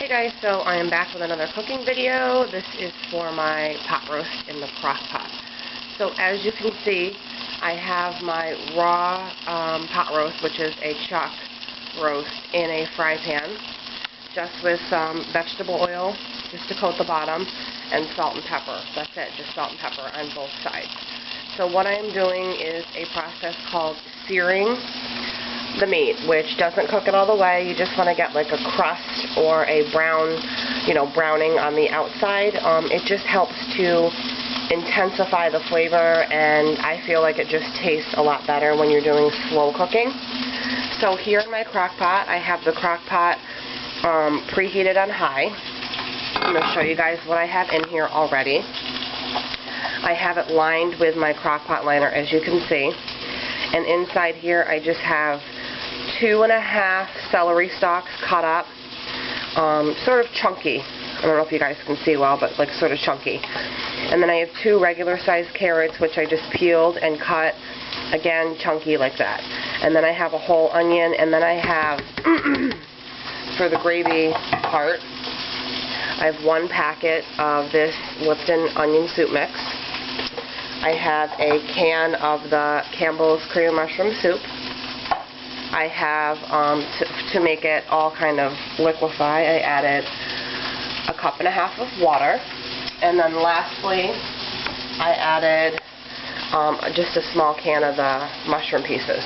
Hey guys, so I am back with another cooking video. This is for my pot roast in the crock pot. So as you can see, I have my raw pot roast, which is a chuck roast, in a fry pan, just with some vegetable oil, just to coat the bottom, and salt and pepper. That's it, just salt and pepper on both sides. So what I am doing is a process called searing the meat, which doesn't cook it all the way. You just want to get like a crust or a brown, browning on the outside. It just helps to intensify the flavor, and I feel like it just tastes a lot better when you're doing slow cooking. So here in my crock pot, I have the crock pot preheated on high. I'm going to show you guys what I have in here already. I have it lined with my crock pot liner, as you can see. And inside here I just have 2.5 celery stalks cut up, sort of chunky. I don't know if you guys can see well, but like sort of chunky. And then I have 2 regular sized carrots, which I just peeled and cut, again chunky like that. And then I have a whole onion, and then I have, for the gravy part, I have 1 packet of this Lipton onion soup mix. I have a can of the Campbell's cream and mushroom soup. I have, to make it all kind of liquefy, I added 1.5 cups of water. And then lastly, I added just a small can of the mushroom pieces.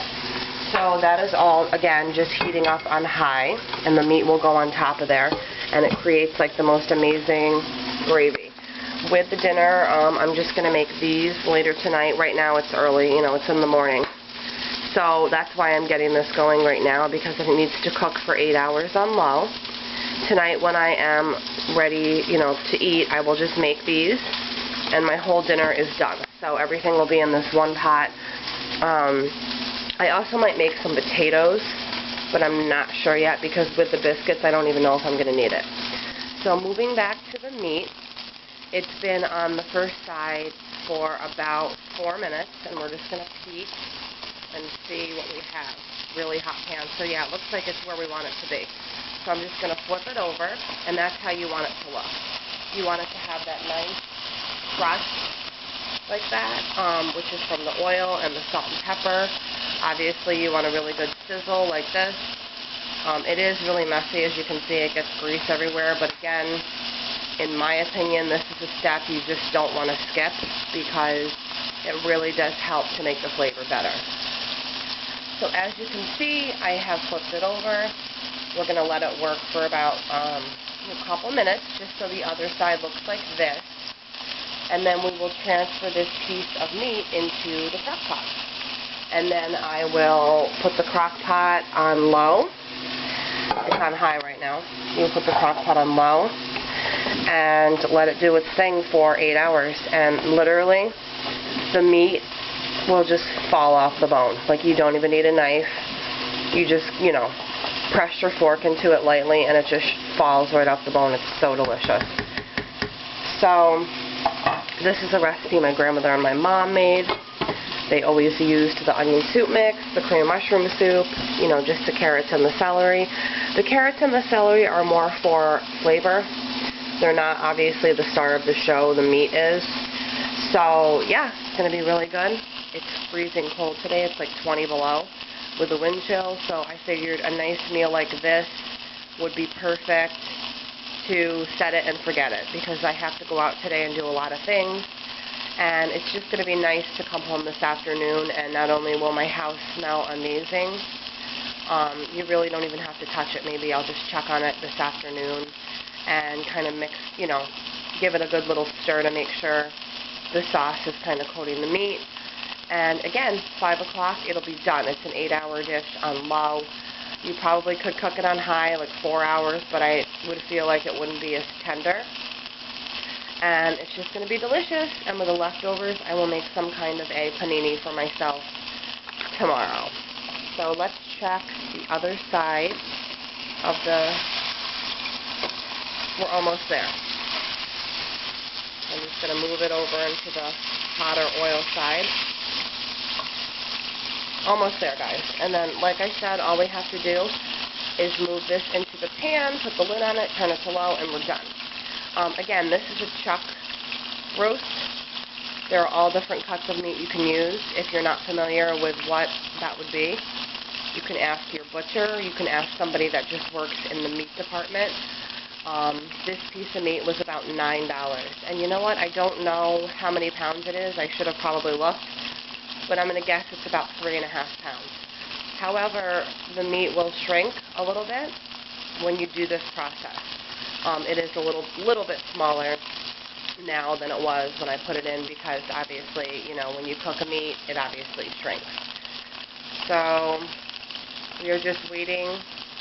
So that is all, again, just heating up on high, and the meat will go on top of there, and it creates like the most amazing gravy. With the dinner, I'm just going to make these later tonight. Right now it's early, it's in the morning. So that's why I'm getting this going right now, because it needs to cook for 8 hours on low. Tonight when I am ready, to eat, I will just make these, and my whole dinner is done. So everything will be in this one pot. I also might make some potatoes, but I'm not sure yet, because with the biscuits I don't even know if I'm going to need it. So moving back to the meat, it's been on the first side for about 4 minutes, and we're just going to peek and see what we have. Really hot pan. So yeah, it looks like it's where we want it to be. So I'm just going to flip it over, and that's how you want it to look. You want it to have that nice crust like that, which is from the oil and the salt and pepper. Obviously you want a really good sizzle like this. It is really messy, as you can see. It gets grease everywhere, but again, in my opinion, this is a step you just don't want to skip, because it really does help to make the flavor better. So as you can see, I have flipped it over. We're going to let it work for about a couple minutes, just so the other side looks like this. And then we will transfer this piece of meat into the crock pot. And then I will put the crock pot on low. It's on high right now. You'll put the crock pot on low and let it do its thing for 8 hours. And literally, the meat will just fall off the bone. Like, you don't even need a knife. You just, press your fork into it lightly, and it just falls right off the bone. It's so delicious. So this is a recipe my grandmother and my mom made. They always used the onion soup mix, the cream mushroom soup, just the carrots and the celery. The carrots and the celery are more for flavor. They're not obviously the star of the show. The meat is. So yeah, it's going to be really good. It's freezing cold today. It's like 20 below with the wind chill. So I figured a nice meal like this would be perfect to set it and forget it, because I have to go out today and do a lot of things. And it's just going to be nice to come home this afternoon, and not only will my house smell amazing, you really don't even have to touch it. Maybe I'll just check on it this afternoon and kind of mix, give it a good little stir to make sure the sauce is kind of coating the meat. And again, 5 o'clock, it'll be done. It's an 8-hour dish on low. You probably could cook it on high, like 4 hours, but I would feel like it wouldn't be as tender. And it's just going to be delicious. And with the leftovers, I will make some kind of a panini for myself tomorrow. So let's check the other side of the... We're almost there. I'm just going to move it over into the hotter oil side. Almost there, guys. And then, like I said, all we have to do is move this into the pan, put the lid on it, turn it to low, and we're done. Again, this is a chuck roast. There are all different cuts of meat you can use. If you're not familiar with what that would be, you can ask your butcher. You can ask somebody that just works in the meat department. This piece of meat was about $9. And you know what? I don't know how many pounds it is. I should have probably looked. But I'm going to guess it's about 3.5 pounds. However, the meat will shrink a little bit when you do this process. It is a little bit smaller now than it was when I put it in because obviously, you know, when you cook a meat, it obviously shrinks. So we are just waiting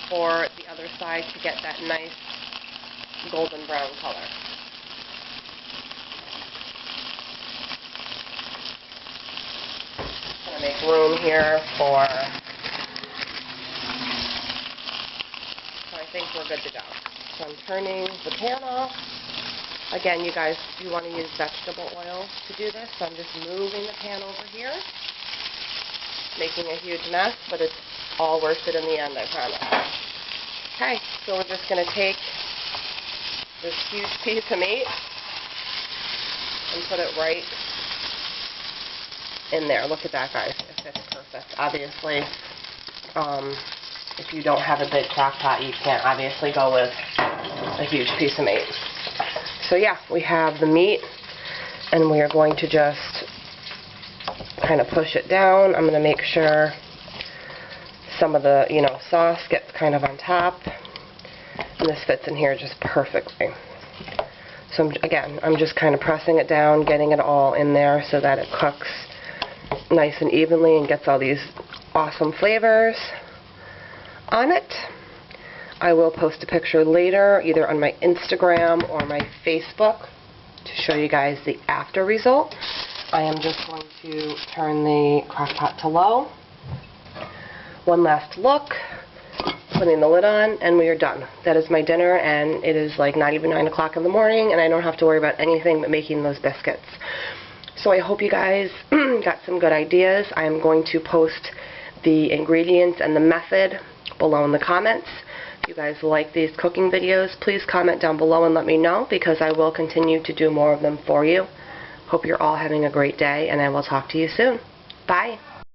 for the other side to get that nice golden brown color. Just going to make room here for, so I think we're good to go. So I'm turning the pan off. Again, you guys, you want to use vegetable oil to do this, so I'm just moving the pan over here, making a huge mess, but it's all worth it in the end, I promise. Okay, so we're just going to take this huge piece of meat and put it right in there. Look at that, guys. It fits perfect. Obviously, if you don't have a big crock pot, you can't obviously go with a huge piece of meat. So yeah, we have the meat, and we are going to just kind of push it down. I'm going to make sure some of the, you know, sauce gets kind of on top, and this fits in here just perfectly. So I'm just kind of pressing it down, getting it all in there so that it cooks nice and evenly and gets all these awesome flavors on it. I will post a picture later, either on my Instagram or my Facebook, to show you guys the after result. I am just going to turn the crock pot to low. One last look, putting the lid on, and we are done. That is my dinner, and it is like not even 9 o'clock in the morning, and I don't have to worry about anything but making those biscuits. So I hope you guys got some good ideas. I am going to post the ingredients and the method below in the comments. If you guys like these cooking videos, please comment down below and let me know, because I will continue to do more of them for you. Hope you're all having a great day, and I will talk to you soon. Bye.